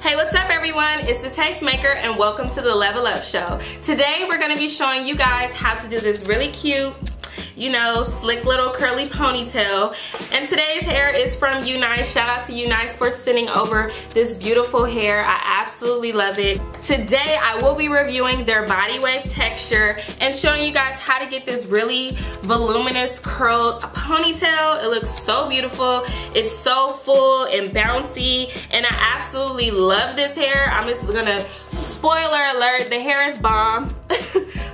Hey, what's up everyone? It's the Tastemaker and welcome to the Level Up Show. Today we're gonna be showing you guys how to do this really cute, you know, slick little curly ponytail. And today's hair is from Unice. Shout out to Unice for sending over this beautiful hair. I absolutely love it. Today I will be reviewing their body wave texture and showing you guys how to get this really voluminous curled ponytail. It looks so beautiful. It's so full and bouncy and I absolutely love this hair. I'm just gonna, spoiler alert, the hair is bomb.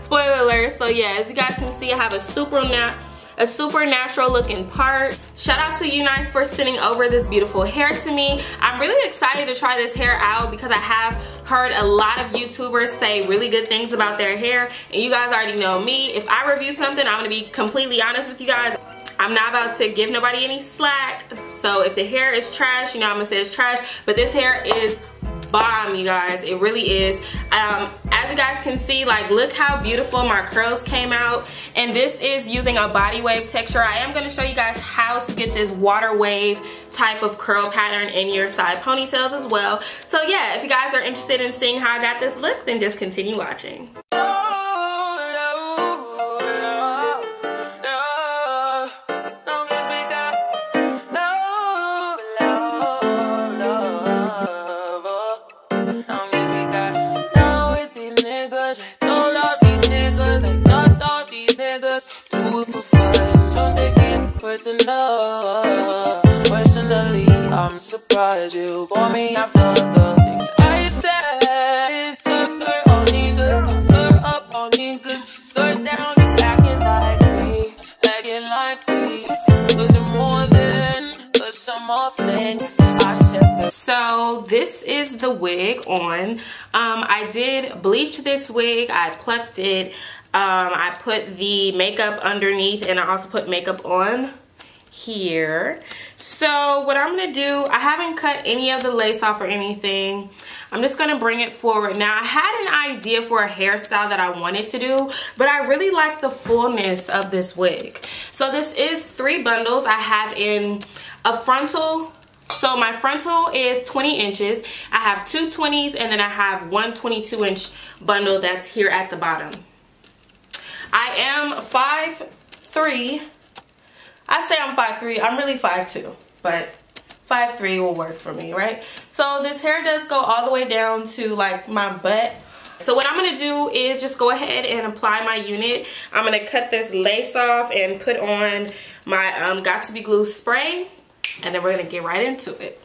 Spoiler alert. So yeah, as you guys can see, I have a super natural looking part. Shout out to Unice for sending over this beautiful hair to me. I'm really excited to try this hair out because I have heard a lot of YouTubers say really good things about their hair, and you guys already know me. If I review something, I'm gonna be completely honest with you guys. I'm not about to give nobody any slack. So if the hair is trash, you know I'm gonna say it's trash, but this hair is bomb, you guys. It really is. As you guys can see, like, look how beautiful my curls came out, and this is using a body wave texture. I am going to show you guys how to get this water wave type of curl pattern in your side ponytails as well. So yeah, if you guys are interested in seeing how I got this look, then just continue watching. Personally, I'm surprised you bought me after the things I said. Skirt on niggas, skirt up on niggas, skirt down and acting like me, cause you're more than some offering. I said. So this is the wig on. I did bleach this wig. I plucked it. I put the makeup underneath and I also put makeup on here. So what I'm gonna do, I haven't cut any of the lace off or anything. I'm just gonna bring it forward. Now I had an idea for a hairstyle that I wanted to do, but I really like the fullness of this wig. So this is 3 bundles I have in a frontal. So my frontal is 20 inches. I have 2 20s and then I have one 22-inch bundle that's here at the bottom. I am 5'3". I say I'm 5'3". I'm really 5'2", but 5'3" will work for me, right? So this hair does go all the way down to like my butt. So what I'm gonna do is just go ahead and apply my unit. I'm gonna cut this lace off and put on my Got2b glue spray, and then we're gonna get right into it.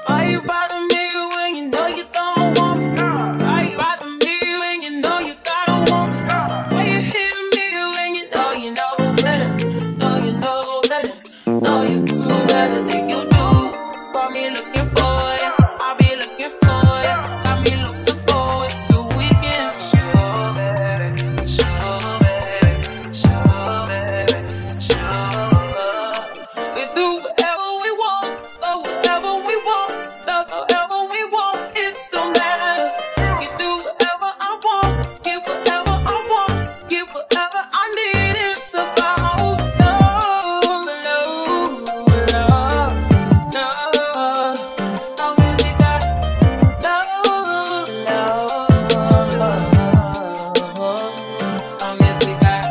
Why you bother me when you know you don't want me? Why you bother me when you know you gotta want me? Why you hitting me when you know better? Know you know better. Know you do better than you do. Got me looking for it. I'll be looking for it. Got me looking forward to weekends. Show baby, show baby, show baby, show. We do whatever we want. Whatever we want, it don't matter. We do whatever I want, get whatever I want, get whatever I need. It's about love, love, love, love. Long as we got love, love, love. Long as we got.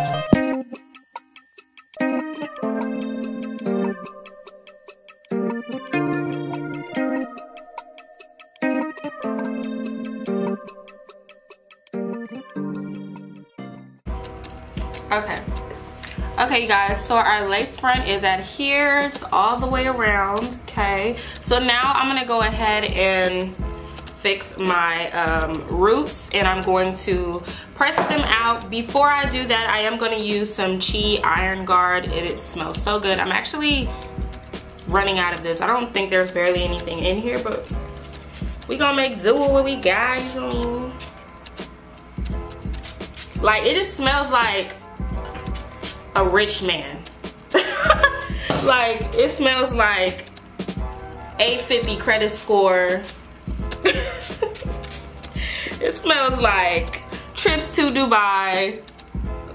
Okay you guys, so our lace front is at here. It's all the way around. Okay, so now I'm gonna go ahead and fix my roots, and I'm going to press them out. Before I do that, I am going to use some Chi Iron Guard. It smells so good. I'm actually running out of this. I don't think there's barely anything in here, but we gonna make do with what we got. You know, like, it just smells like a rich man. Like, it smells like 850 credit score It smells like trips to Dubai.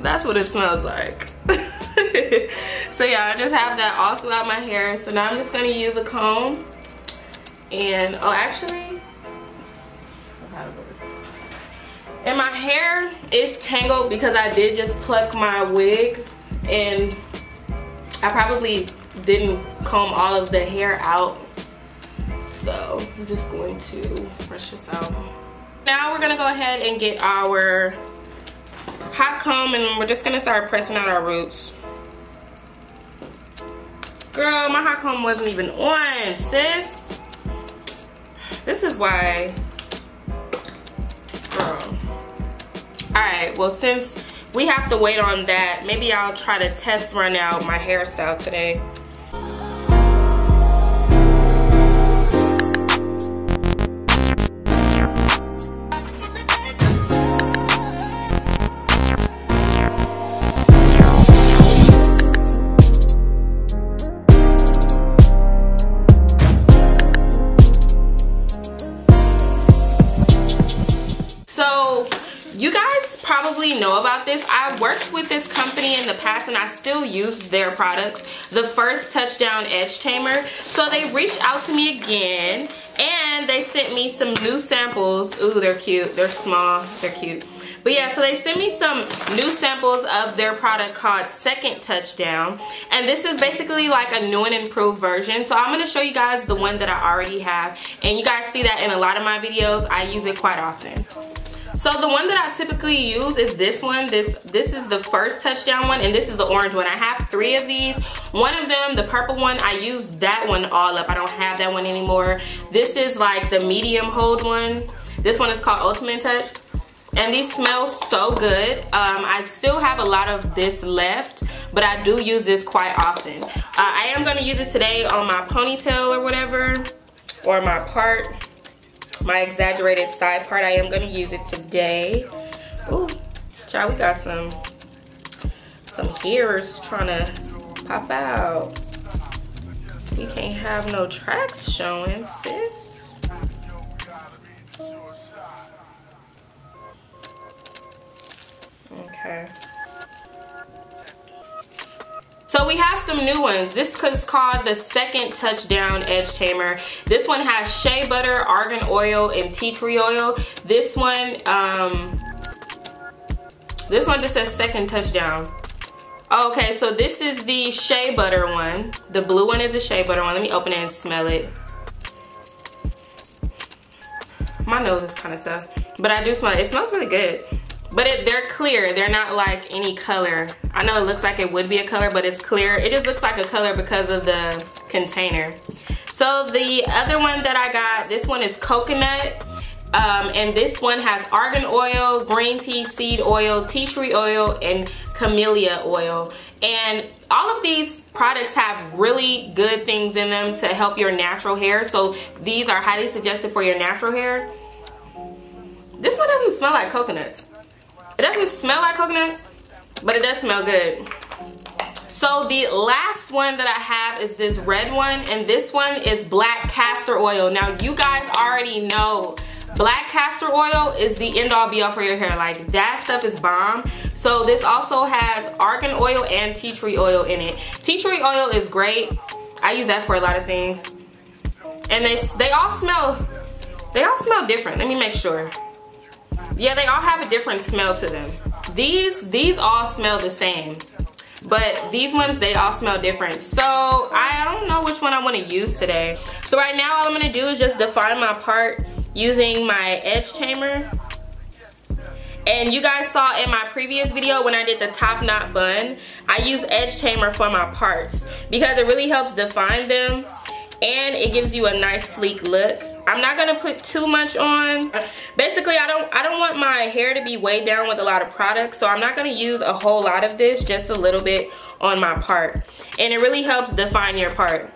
That's what it smells like. So yeah, I just have that all throughout my hair. So now I'm just gonna use a comb. And oh, actually, and my hair is tangled because I did just pluck my wig, and I probably didn't comb all of the hair out. So I'm just going to brush this out. Now we're gonna go ahead and get our hot comb, and we're just gonna start pressing out our roots. Girl, my hot comb wasn't even on, sis. This is why, girl. Alright, well, since we have to wait on that, maybe I'll try to test run out my hairstyle today. You guys probably know about this. I worked with this company in the past and I still use their products, the First Touchdown Edge Tamer. So they reached out to me again and they sent me some new samples. Ooh, they're cute. They're small. They're cute. But yeah, so they sent me some new samples of their product called Second Touchdown. And this is basically like a new and improved version. So I'm going to show you guys the one that I already have. And you guys see that in a lot of my videos. I use it quite often. So the one that I typically use is this one. This is the First Touchdown one, and this is the orange one. I have 3 of these. One of them, the purple one, I used that one all up. I don't have that one anymore. This is like the medium hold one. This one is called Ultimate Touch. And these smell so good. I still have a lot of this left, but I do use this quite often. I am going to use it today on my ponytail or whatever, or my part. My exaggerated side part, I am going to use it today. Ooh, child, we got some hairs trying to pop out. We can't have no tracks showing, sis. Okay. So we have some new ones. This is called the Second Touchdown Edge Tamer. This one has shea butter, argan oil, and tea tree oil. This one just says Second Touchdown. Okay, so this is the shea butter one. The blue one is a shea butter one. Let me open it and smell it. My nose is kind of stuffed, but I do smell it. It smells really good. But they're clear. They're not like any color. I know it looks like it would be a color, but it's clear. It just looks like a color because of the container. So the other one that I got, this one is coconut. And this one has argan oil, green tea seed oil, tea tree oil, and camellia oil. And all of these products have really good things in them to help your natural hair. So these are highly suggested for your natural hair. This one doesn't smell like coconuts. It doesn't smell like coconuts, but it does smell good. So the last one that I have is this red one, and this one is black castor oil. Now you guys already know black castor oil is the end all be all for your hair. Like, that stuff is bomb. So this also has argan oil and tea tree oil in it. Tea tree oil is great. I use that for a lot of things. And they all smell different. Let me make sure. Yeah, they all have a different smell to them. These all smell the same, but these ones, they all smell different. So I don't know which one I want to use today. So right now all I'm going to do is just define my part using my edge tamer. And you guys saw in my previous video when I did the top knot bun, I use edge tamer for my parts because it really helps define them and it gives you a nice sleek look. I'm not gonna put too much on. Basically, I don't want my hair to be weighed down with a lot of product, so I'm not gonna use a whole lot of this, just a little bit on my part. And it really helps define your part.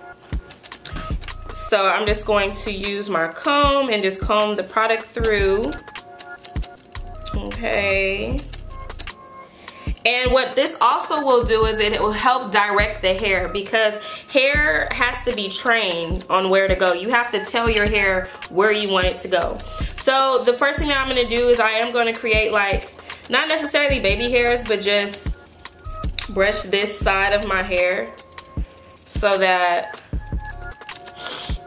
So I'm just going to use my comb and just comb the product through. Okay. And what this also will do is it will help direct the hair, because hair has to be trained on where to go. You have to tell your hair where you want it to go. So the first thing that I'm gonna do is I am gonna create like, not necessarily baby hairs, but just brush this side of my hair so that,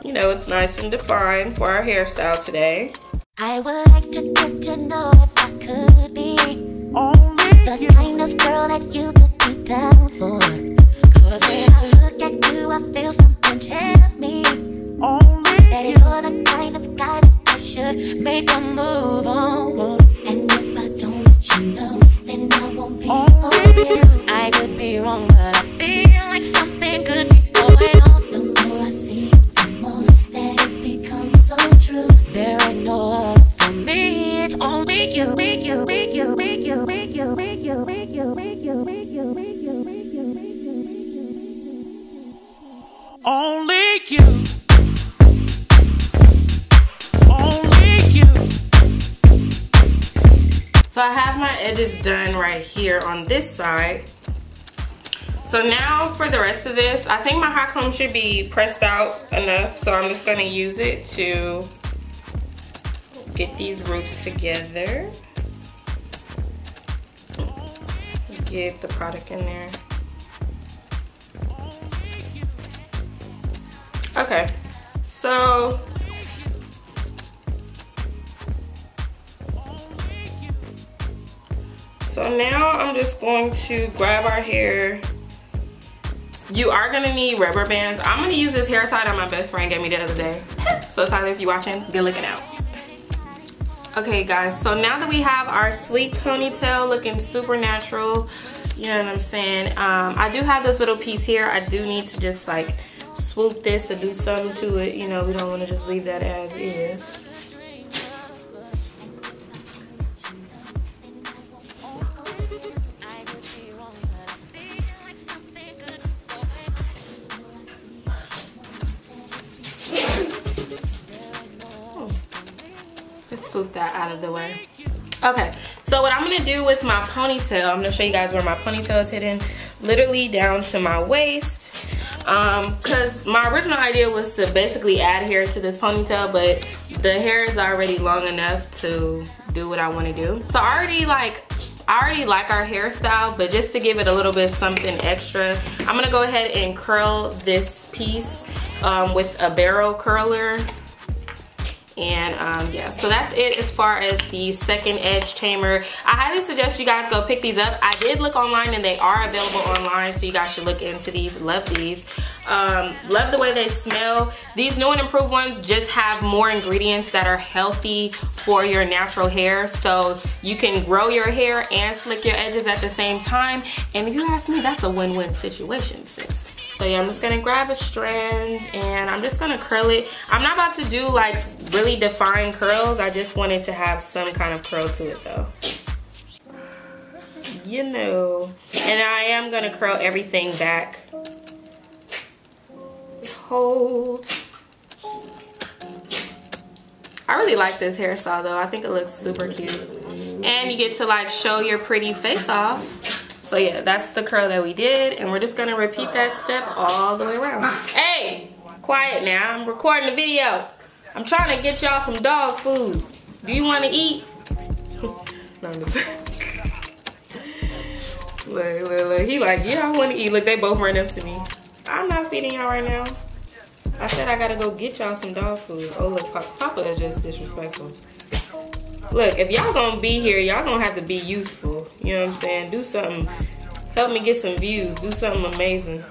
you know, it's nice and defined for our hairstyle today. I would like to get to know if I could be the kind of girl that you could be down for. Cause when I look at you, I feel something tell me that you're the kind of guy that I should make a move on. And if I don't let you know, then I won't be for you. I could be wrong, but I feel like something could be going on. The more I see you, the more that it becomes so true. There ain't no other for me, it's only you. Only you. Only you. So I have my edges done right here on this side. So now for the rest of this, I think my hot comb should be pressed out enough. So I'm just gonna use it to get these roots together. Get the product in there. Okay, so now I'm just going to grab our hair. You are gonna need rubber bands. I'm gonna use this hair tie that my best friend gave me the other day. So Tyler, if you're watching, good looking out. Okay guys, so now that we have our sleek ponytail looking super natural, you know what I'm saying? I do have this little piece here. I do need to just like swoop this or do something to it. You know, we don't want to just leave that as is. Just swoop that out of the way. Okay, so what I'm gonna do with my ponytail, I'm gonna show you guys where my ponytail is hidden, literally down to my waist. Cause my original idea was to basically add hair to this ponytail, but the hair is already long enough to do what I want to do. So I already like our hairstyle, but just to give it a little bit something extra, I'm gonna go ahead and curl this piece with a barrel curler. And yeah, so that's it as far as the second edge tamer. I highly suggest you guys go pick these up. I did look online and they are available online, so you guys should look into these. Love these. Love the way they smell. These new and improved ones just have more ingredients that are healthy for your natural hair, so you can grow your hair and slick your edges at the same time. And if you ask me, that's a win-win situation, sis. So yeah, I'm just gonna grab a strand and I'm just gonna curl it. I'm not about to do like really defined curls. I just wanted to have some kind of curl to it though. You know. And I am gonna curl everything back. Hold. I really like this hairstyle though. I think it looks super cute. And you get to like show your pretty face off. So yeah, that's the curl that we did, and we're just gonna repeat that step all the way around. Hey, quiet now, I'm recording a video. I'm trying to get y'all some dog food. Do you wanna eat? No, I'm just look, he like, yeah, I wanna eat. Look, they both ran up to me. I'm not feeding y'all right now. I said I gotta go get y'all some dog food. Oh look, Papa is just disrespectful. Look, if y'all gonna be here, y'all gonna have to be useful. You know what I'm saying? Do something. Help me get some views. Do something amazing.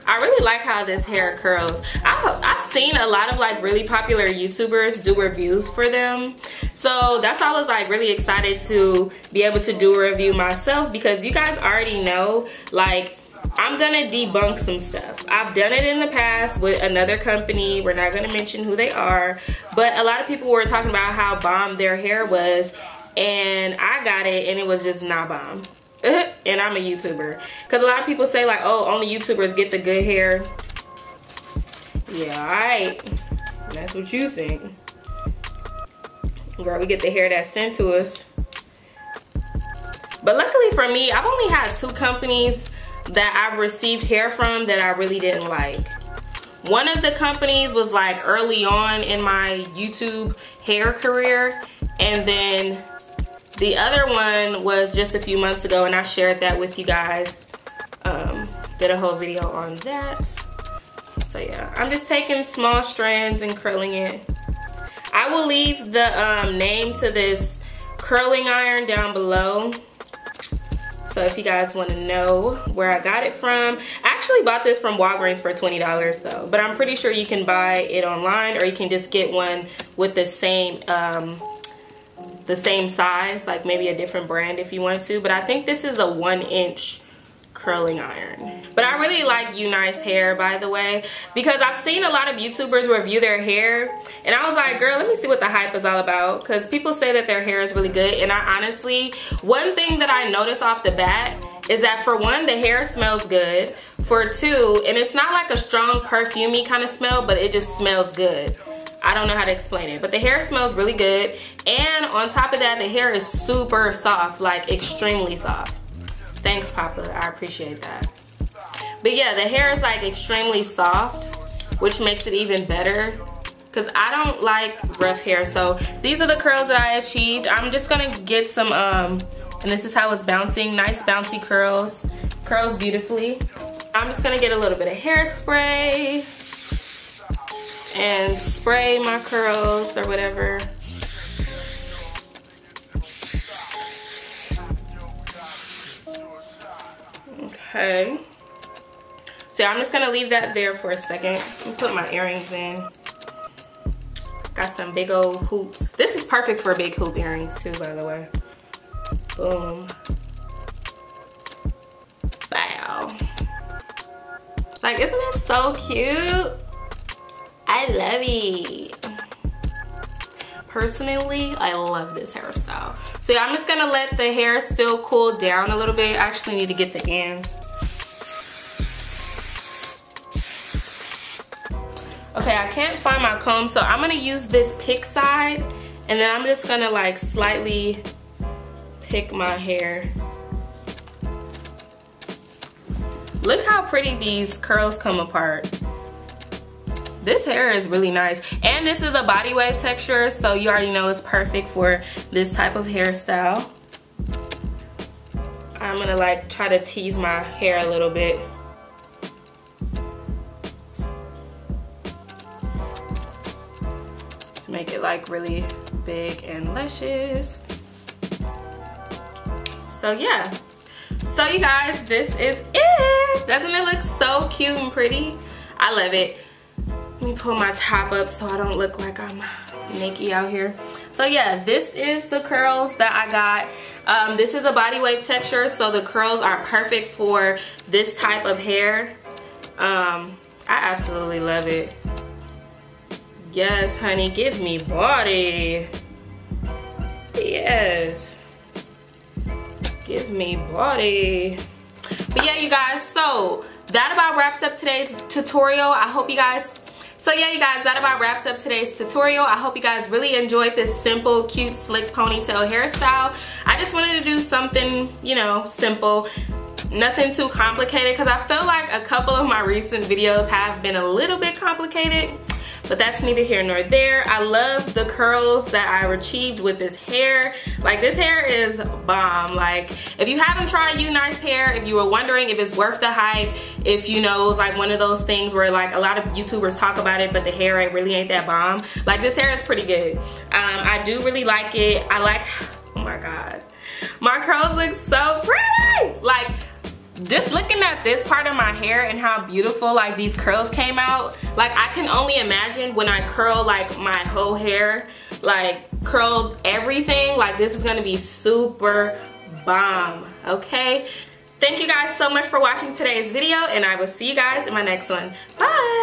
I really like how this hair curls. I've seen a lot of like really popular YouTubers do reviews for them. So that's why I was like really excited to be able to do a review myself, because you guys already know, like, I'm gonna debunk some stuff. I've done it in the past with another company. We're not gonna mention who they are, but a lot of people were talking about how bomb their hair was, and I got it and it was just not bomb. And I'm a YouTuber. Because a lot of people say like, oh, only YouTubers get the good hair. Yeah, alright. That's what you think. Girl, we get the hair that's sent to us. But luckily for me, I've only had 2 companies that I've received hair from that I really didn't like. One of the companies was like early on in my YouTube hair career, and then the other one was just a few months ago, and I shared that with you guys. Did a whole video on that. So yeah, I'm just taking small strands and curling it. I will leave the name to this curling iron down below. So if you guys want to know where I got it from, I actually bought this from Walgreens for $20 though, but I'm pretty sure you can buy it online, or you can just get one with the same size, like maybe a different brand if you want to. But I think this is a 1-inch curling iron. But I really like Unice hair, by the way, because I've seen a lot of YouTubers review their hair, and I was like, girl, let me see what the hype is all about, because people say that their hair is really good. And I honestly, one thing that I noticed off the bat is that, for one, the hair smells good. For two, and it's not like a strong perfumey kind of smell, but it just smells good. I don't know how to explain it, but the hair smells really good. And on top of that, the hair is super soft, like extremely soft. Thanks, Papa, I appreciate that. But yeah, the hair is like extremely soft, which makes it even better, because I don't like rough hair. So these are the curls that I achieved. I'm just gonna get some, and this is how it's bouncing, nice bouncy curls, curls beautifully. I'm just gonna get a little bit of hairspray and spray my curls or whatever. Okay, so I'm just gonna leave that there for a second. Let me put my earrings in. Got some big old hoops. This is perfect for big hoop earrings too, by the way. Boom. Bow. Like, isn't it so cute? I love it. Personally, I love this hairstyle. So yeah, I'm just gonna let the hair still cool down a little bit. I actually need to get the ends. Okay, I can't find my comb, so I'm gonna use this pick side, and then I'm just gonna like slightly pick my hair. Look how pretty these curls come apart. This hair is really nice, and this is a body wave texture, so you already know it's perfect for this type of hairstyle. I'm gonna like try to tease my hair a little bit. To make it like really big and luscious. So yeah. So you guys, this is it. Doesn't it look so cute and pretty? I love it. Let me pull my top up so I don't look like I'm naked out here. So yeah, this is the curls that I got. This is a body wave texture, so the curls are perfect for this type of hair. I absolutely love it. Yes, honey, give me body. Yes. Give me body. But yeah, you guys, so that about wraps up today's tutorial. I hope you guys... So yeah, you guys, that about wraps up today's tutorial. I hope you guys really enjoyed this simple, cute, slick ponytail hairstyle. I just wanted to do something, you know, simple, nothing too complicated, because I feel like a couple of my recent videos have been a little bit complicated. But that's neither here nor there. I love the curls that I achieved with this hair. Like, this hair is bomb. Like, if you haven't tried Unice hair, if you were wondering if it's worth the hype, if you know, it's like one of those things where like a lot of YouTubers talk about it, but the hair really ain't that bomb. Like, this hair is pretty good. I do really like it. I like, oh my God. My curls look so pretty. Like, just looking at this part of my hair and how beautiful like these curls came out, like I can only imagine when I curl like my whole hair, like curled everything, like this is gonna be super bomb. Okay, thank you guys so much for watching today's video, and I will see you guys in my next one. Bye.